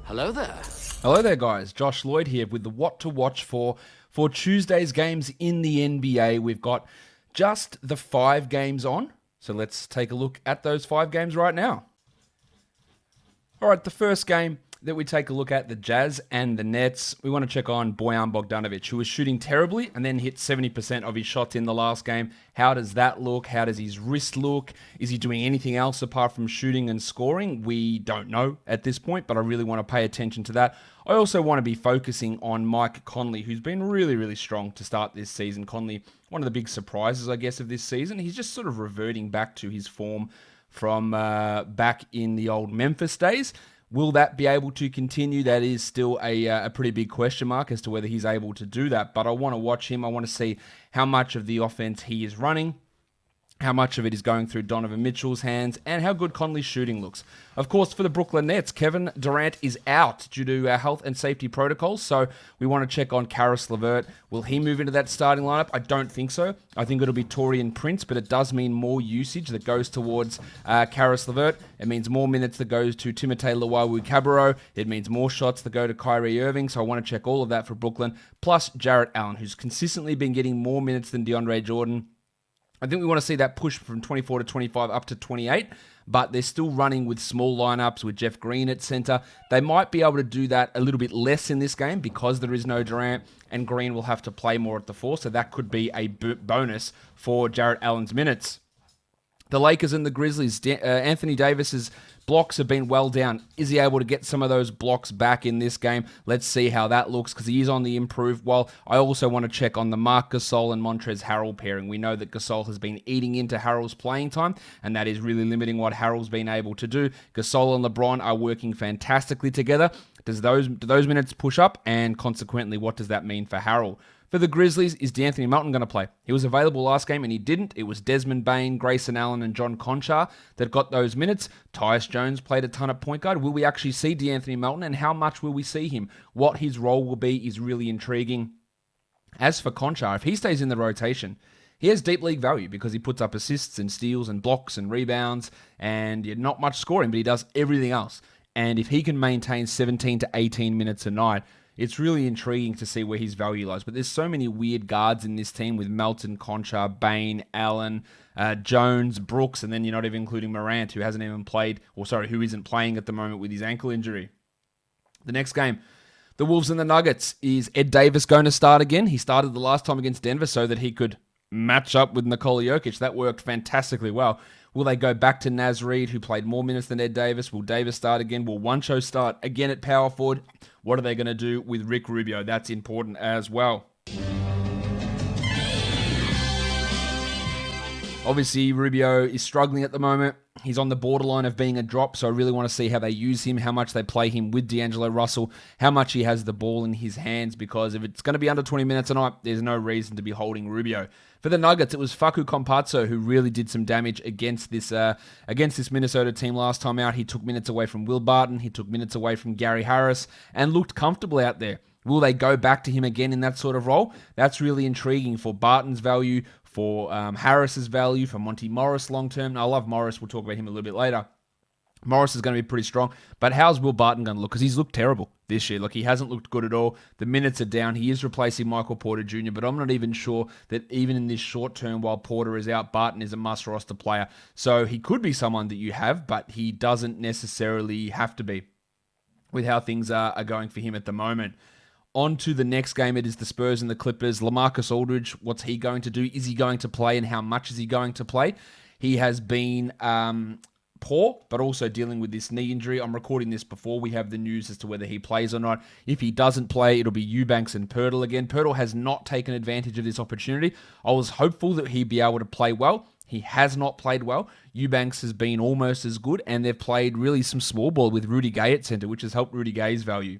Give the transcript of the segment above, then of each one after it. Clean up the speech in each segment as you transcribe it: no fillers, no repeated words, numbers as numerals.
Hello there. Hello there, guys. Josh Lloyd here with the What to Watch for Tuesday's games in the NBA. We've got just the 5 games on, so let's take a look at those 5 games right now. All right, the first game that we take a look at, the Jazz and the Nets. We want to check on Bojan Bogdanovic, who was shooting terribly and then hit 70% of his shots in the last game. How does that look? How does his wrist look? Is he doing anything else apart from shooting and scoring? We don't know at this point, but I really want to pay attention to that. I also want to be focusing on Mike Conley, who's been really, really strong to start this season. Conley, one of the big surprises, I guess, of this season. He's just sort of reverting back to his form from back in the old Memphis days. Will that be able to continue? That is still a pretty big question mark as to whether he's able to do that. But I want to watch him. I want to see how much of the offense he is running, how much of it is going through Donovan Mitchell's hands, and how good Conley's shooting looks. Of course, for the Brooklyn Nets, Kevin Durant is out due to health and safety protocols, so we want to check on Caris LeVert. Will he move into that starting lineup? I don't think so. I think it'll be Taurean Prince, but it does mean more usage that goes towards Caris LeVert. It means more minutes that goes to Timothé Luwawu-Cabarrot. It means more shots that go to Kyrie Irving, so I want to check all of that for Brooklyn. Plus Jarrett Allen, who's consistently been getting more minutes than DeAndre Jordan. I think we want to see that push from 24 to 25 up to 28, but they're still running with small lineups with Jeff Green at center. They might be able to do that a little bit less in this game because there is no Durant, and Green will have to play more at the 4, so that could be a bonus for Jarrett Allen's minutes. The Lakers and the Grizzlies, Anthony Davis's blocks have been well down. Is he able to get some of those blocks back in this game? Let's see how that looks because he is on the improve. While I also want to check on the Marc Gasol and Montrezl Harrell pairing. We know that Gasol has been eating into Harrell's playing time, and that is really limiting what Harrell's been able to do. Gasol and LeBron are working fantastically together. Do those minutes push up? And consequently, what does that mean for Harrell? For the Grizzlies, is DeAnthony Melton going to play? He was available last game and he didn't. It was Desmond Bane, Grayson Allen, and John Conchar that got those minutes. Tyus Jones played a ton at point guard. Will we actually see DeAnthony Melton, and how much will we see him? What his role will be is really intriguing. As for Conchar, if he stays in the rotation, he has deep league value because he puts up assists and steals and blocks and rebounds and not much scoring, but he does everything else. And if he can maintain 17 to 18 minutes a night, it's really intriguing to see where his value lies. But there's so many weird guards in this team with Melton, Conchar, Bane, Allen, Jones, Brooks, and then you're not even including Morant, who hasn't even played, who isn't playing at the moment with his ankle injury. The next game, the Wolves and the Nuggets. Is Ed Davis going to start again? He started the last time against Denver so that he could match up with Nikola Jokic. That worked fantastically well. Will they go back to Naz Reid, who played more minutes than Ed Davis? Will Davis start again? Will Juancho start again at power forward? What are they going to do with Rick Rubio? That's important as well. Obviously, Rubio is struggling at the moment. He's on the borderline of being a drop, so I really want to see how they use him, how much they play him with D'Angelo Russell, how much he has the ball in his hands, because if it's going to be under 20 minutes a night, there's no reason to be holding Rubio. For the Nuggets, it was Facu Campazzo who really did some damage against this Minnesota team last time out. He took minutes away from Will Barton, he took minutes away from Gary Harris, and looked comfortable out there. Will they go back to him again in that sort of role? That's really intriguing for Barton's value, for Harris's value, for Monty Morris long-term. I love Morris. We'll talk about him a little bit later. Morris is going to be pretty strong, but how's Will Barton going to look? Because he's looked terrible this year. He hasn't looked good at all. The minutes are down. He is replacing Michael Porter Jr., but I'm not even sure that even in this short term, while Porter is out, Barton is a must-roster player. So he could be someone that you have, but he doesn't necessarily have to be with how things are going for him at the moment. On to the next game, it is the Spurs and the Clippers. LaMarcus Aldridge, what's he going to do? Is he going to play, and how much is he going to play? He has been poor, but also dealing with this knee injury. I'm recording this before we have the news as to whether he plays or not. If he doesn't play, it'll be Eubanks and Poeltl again. Poeltl has not taken advantage of this opportunity. I was hopeful that he'd be able to play well. He has not played well. Eubanks has been almost as good, and they've played really some small ball with Rudy Gay at center, which has helped Rudy Gay's value.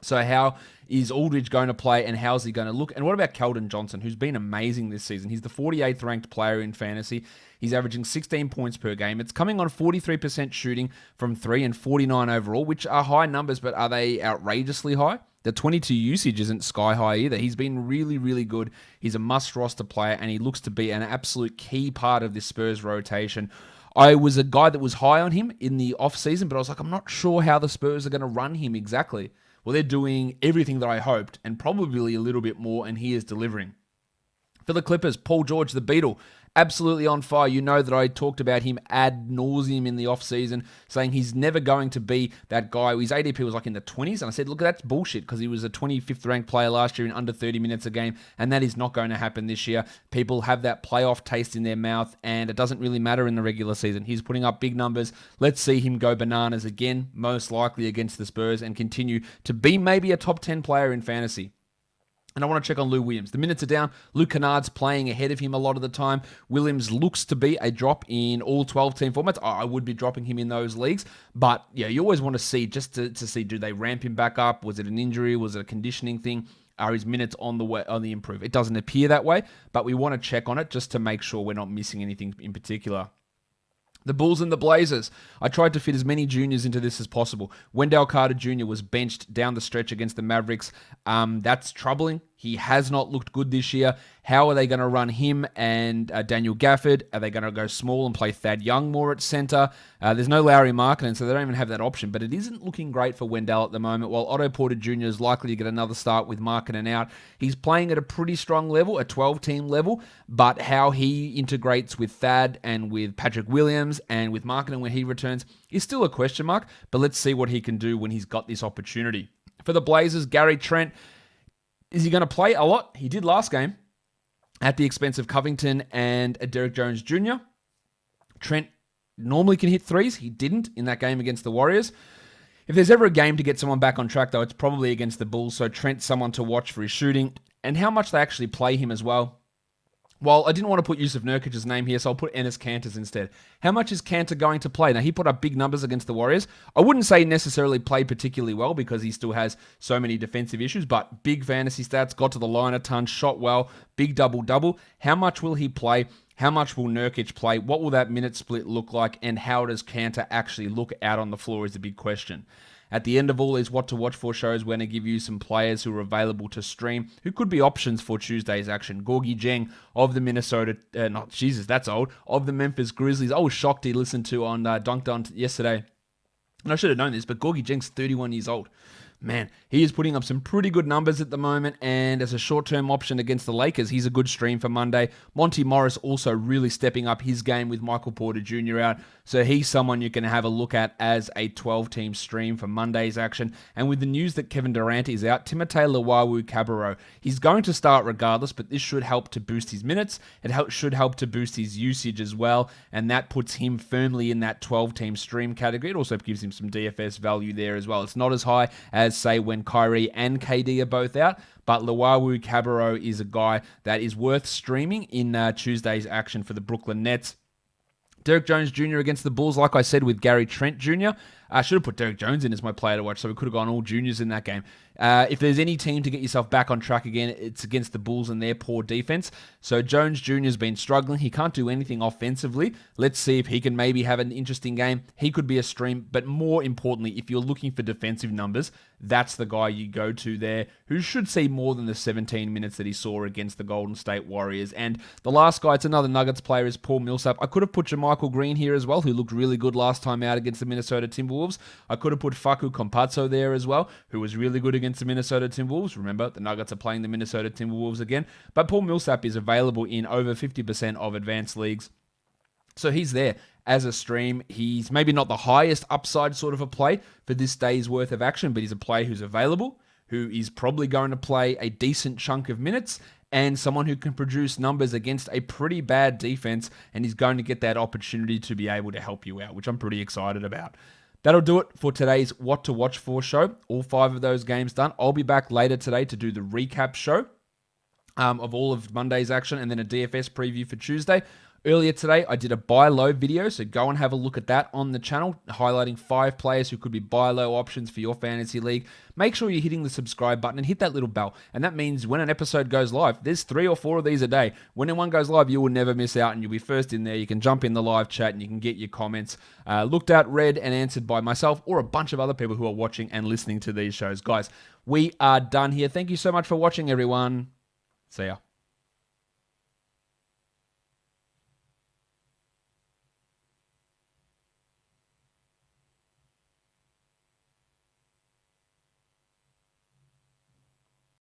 So how is Aldridge going to play, and how's he going to look? And what about Keldon Johnson, who's been amazing this season? He's the 48th ranked player in fantasy. He's averaging 16 points per game. It's coming on 43% shooting from 3 and 49 overall, which are high numbers, but are they outrageously high? The 22 usage isn't sky high either. He's been really, really good. He's a must roster player, and he looks to be an absolute key part of this Spurs rotation. I was a guy that was high on him in the off-season, but I was like, I'm not sure how the Spurs are going to run him exactly. Well, they're doing everything that I hoped and probably a little bit more, and he is delivering. For the Clippers, Paul George, the Beatle, absolutely on fire. You know that I talked about him ad nauseum in the offseason, saying he's never going to be that guy. His ADP was like in the 20s, and I said, look, that's bullshit, because he was a 25th ranked player last year in under 30 minutes a game, and that is not going to happen this year. People have that playoff taste in their mouth, and it doesn't really matter in the regular season. He's putting up big numbers. Let's see him go bananas again, most likely against the Spurs, and continue to be maybe a top 10 player in fantasy. And I want to check on Lou Williams. The minutes are down. Luke Kennard's playing ahead of him a lot of the time. Williams looks to be a drop in all 12-team formats. I would be dropping him in those leagues. But yeah, you always want to see, just to see, do they ramp him back up? Was it an injury? Was it a conditioning thing? Are his minutes on the improve? It doesn't appear that way, but we want to check on it just to make sure we're not missing anything in particular. The Bulls and the Blazers. I tried to fit as many juniors into this as possible. Wendell Carter Jr. was benched down the stretch against the Mavericks. That's troubling. He has not looked good this year. How are they going to run him and Daniel Gafford? Are they going to go small and play Thad Young more at center? There's no Lauri Markkanen, so they don't even have that option. But it isn't looking great for Wendell at the moment, while Otto Porter Jr. is likely to get another start with Markkanen out. He's playing at a pretty strong level, a 12-team level, but how he integrates with Thad and with Patrick Williams and with Markkanen when he returns is still a question mark, but let's see what he can do when he's got this opportunity. For the Blazers, Gary Trent, is he going to play a lot? He did last game at the expense of Covington and Derrick Jones Jr. Trent normally can hit threes. He didn't in that game against the Warriors. If there's ever a game to get someone back on track, though, it's probably against the Bulls. So Trent's someone to watch for his shooting and how much they actually play him as well. Well, I didn't want to put Yusuf Nurkic's name here, so I'll put Enes Kanter's instead. How much is Kanter going to play? Now, he put up big numbers against the Warriors. I wouldn't say necessarily played particularly well because he still has so many defensive issues, but big fantasy stats, got to the line a ton, shot well, big double-double. How much will he play? How much will Nurkic play? What will that minute split look like? And how does Kanter actually look out on the floor is a big question. At the end of all these What to Watch For shows, we're going to give you some players who are available to stream, who could be options for Tuesday's action. Gorgui Dieng of the of the Memphis Grizzlies. I was shocked he listened to on Dunked On yesterday. And I should have known this, but Gorgui Dieng's 31 years old. Man, he is putting up some pretty good numbers at the moment, and as a short-term option against the Lakers, he's a good stream for Monday. Monty Morris also really stepping up his game with Michael Porter Jr. out, so he's someone you can have a look at as a 12-team stream for Monday's action. And with the news that Kevin Durant is out, Timothé Luwawu-Cabarrot, he's going to start regardless, but this should help to boost his minutes. It should help to boost his usage as well, and that puts him firmly in that 12-team stream category. It also gives him some DFS value there as well. It's not as high as, say, when Kyrie and KD are both out, but Luwawu-Cabarrot is a guy that is worth streaming in Tuesday's action for the Brooklyn Nets. Derrick Jones Jr. against the Bulls, like I said, with Gary Trent Jr. I should have put Derrick Jones in as my player to watch, so we could have gone all juniors in that game. If there's any team to get yourself back on track again, it's against the Bulls and their poor defense. So Jones Jr. has been struggling. He can't do anything offensively. Let's see if he can maybe have an interesting game. He could be a stream, but more importantly, if you're looking for defensive numbers, that's the guy you go to there, who should see more than the 17 minutes that he saw against the Golden State Warriors. And the last guy, it's another Nuggets player, is Paul Millsap. I could have put JaMychal Green here as well, who looked really good last time out against the Minnesota Timberwolves. I could have put Facu Campazzo there as well, who was really good against the Minnesota Timberwolves. Remember, the Nuggets are playing the Minnesota Timberwolves again. But Paul Millsap is available in over 50% of advanced leagues. So he's there as a stream. He's maybe not the highest upside sort of a play for this day's worth of action, but he's a player who's available, who is probably going to play a decent chunk of minutes, and someone who can produce numbers against a pretty bad defense, and he's going to get that opportunity to be able to help you out, which I'm pretty excited about. That'll do it for today's What to Watch For show. All 5 of those games done. I'll be back later today to do the recap show of all of Monday's action and then a DFS preview for Tuesday. Earlier today, I did a buy low video, so go and have a look at that on the channel, highlighting 5 players who could be buy low options for your fantasy league. Make sure you're hitting the subscribe button and hit that little bell, and that means when an episode goes live, there's 3 or 4 of these a day. When one goes live, you will never miss out, and you'll be first in there. You can jump in the live chat, and you can get your comments looked at, read, and answered by myself or a bunch of other people who are watching and listening to these shows. Guys, we are done here. Thank you so much for watching, everyone. See ya.